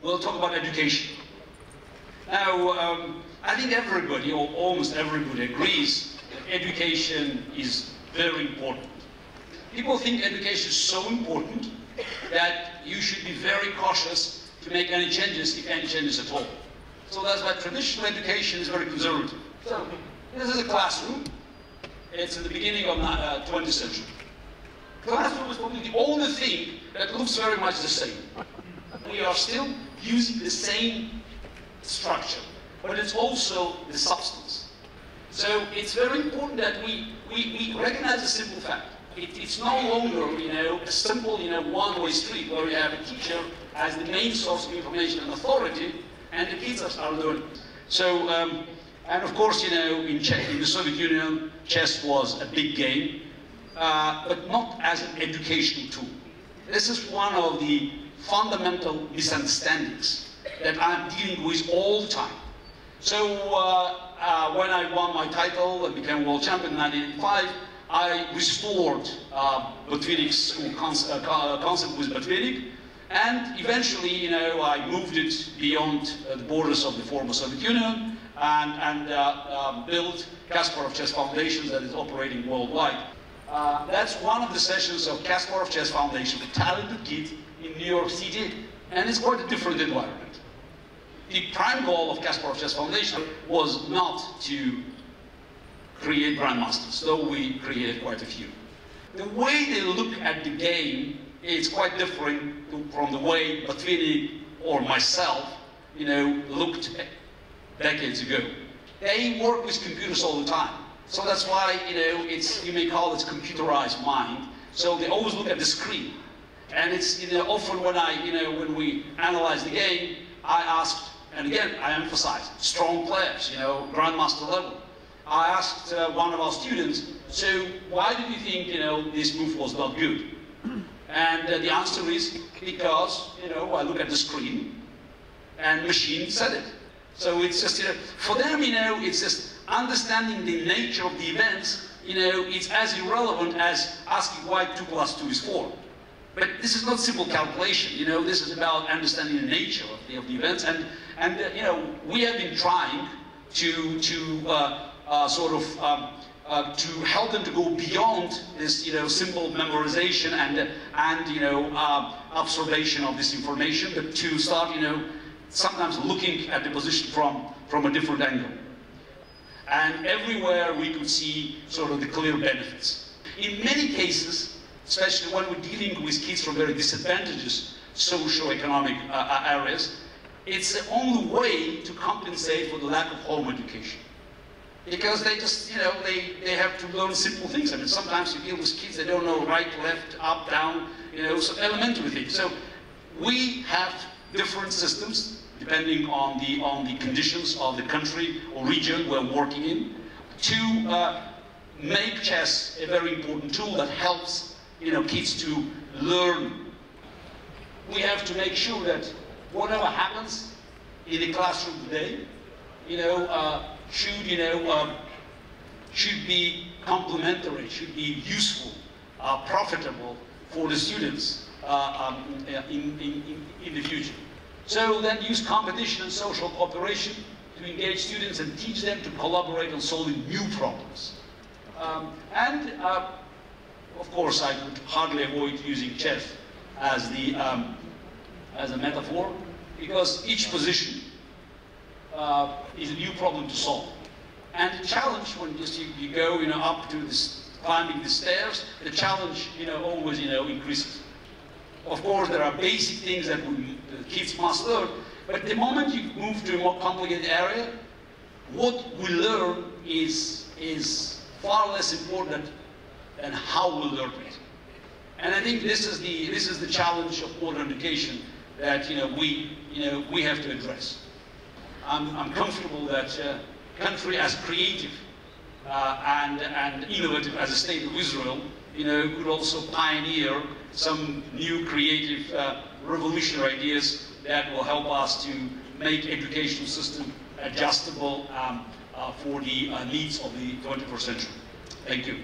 we'll talk about education. Now, I think everybody, or almost everybody, agrees that education is very important. People think education is so important that you should be very cautious to make any changes, if any changes at all. So that's why traditional education is very conservative. So this is a classroom. It's in the beginning of the 20th century. Classroom is probably the only thing that looks very much the same. We are still using the same structure, but it's also the substance. So it's very important that we recognize a simple fact. It's no longer, a simple, one-way street where you have a teacher as the main source of information and authority, and the kids are learning. So, and of course, in the Soviet Union, chess was a big game, but not as an educational tool. This is one of the fundamental misunderstandings that I'm dealing with all the time. So, when I won my title and became world champion in 1985, I restored Botvinnik's school concept with Botvinnik, and eventually, I moved it beyond the borders of the former Soviet Union and built Kasparov Chess Foundation that is operating worldwide. That's one of the sessions of Kasparov Chess Foundation, a talented kid in New York City, and it's quite a different environment. The prime goal of Kasparov Chess Foundation was not to create grandmasters, though we created quite a few. The way they look at the game is quite different from the way Botvinnik or myself, looked decades ago. They work with computers all the time. So that's why, you may call it computerized mind. So they always look at the screen. And it's, often when we analyze the game, I asked, and again, I emphasize, strong players, grandmaster level. I asked one of our students, so why did you think, this move was not good? And the answer is because, I look at the screen and machine said it. So it's just, for them, it's just understanding the nature of the events, it's as irrelevant as asking why 2 + 2 is 4. But this is not simple calculation, this is about understanding the nature of the events. And we have been trying to help them to go beyond this, simple memorization and observation of this information, but to start, sometimes looking at the position from a different angle. And everywhere we could see sort of the clear benefits. In many cases, especially when we're dealing with kids from very disadvantaged socio-economic areas, it's the only way to compensate for the lack of home education. Because they just, they have to learn simple things. I mean, sometimes you deal with kids, they don't know right, left, up, down, so elementary things. So we have different systems depending on the conditions of the country or region we're working in to make chess a very important tool that helps, kids to learn. We have to make sure that whatever happens in the classroom today, should be complementary, should be useful, profitable for the students in the future. So then use competition and social cooperation to engage students and teach them to collaborate on solving new problems. Of course, I could hardly avoid using chess as a metaphor, because each position is a new problem to solve. And the challenge when you go up to this, climbing the stairs, the challenge always increases. Of course, there are basic things that the kids must learn, but the moment you move to a more complicated area, what we learn is far less important than how we learn it. And I think this is the challenge of modern education that we have to address. I'm comfortable that country as creative and innovative as a state of Israel, could also pioneer some new creative revolutionary ideas that will help us to make educational system adjustable for the needs of the 21st century. Thank you.